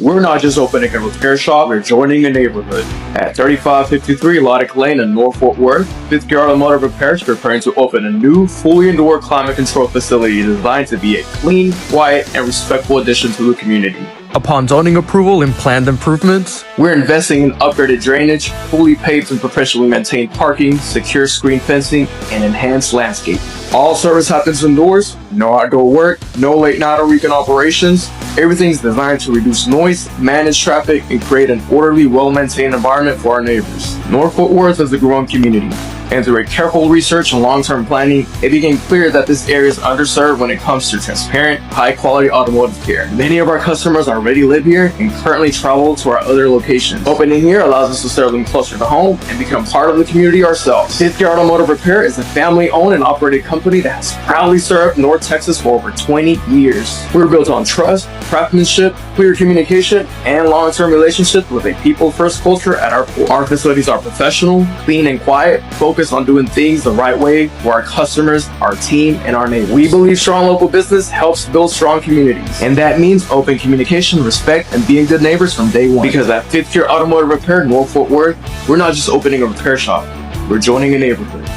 We're not just opening a repair shop, we're joining a neighborhood. At 3553 Lodick Lane in North Fort Worth, Fifth Gear Automotive Repair is preparing to open a new, fully indoor climate control facility designed to be a clean, quiet, and respectful addition to the community. Upon zoning approval and planned improvements, we're investing in upgraded drainage, fully paved and professionally maintained parking, secure screen fencing, and enhanced landscaping. All service happens indoors, no outdoor work, no late night or weekend operations. Everything's designed to reduce noise, manage traffic, and create an orderly, well-maintained environment for our neighbors. North Fort Worth is a growing community, and through a careful research and long-term planning, it became clear that this area is underserved when it comes to transparent, high-quality automotive care. Many of our customers already live here and currently travel to our other locations. Opening here allows us to serve them closer to home and become part of the community ourselves. Fifth Gear Automotive Repair is a family-owned and operated company that has proudly served North Texas for over 20 years. We're built on trust, craftsmanship, clear communication, and long-term relationships with a people-first culture at our core. Our facilities are professional, clean, and quiet, focused on doing things the right way for our customers, our team, and our neighbors. We believe strong local business helps build strong communities, and that means open communication, respect, and being good neighbors from day one. Because at Fifth Gear Automotive Repair, North Fort Worth, we're not just opening a repair shop, we're joining a neighborhood.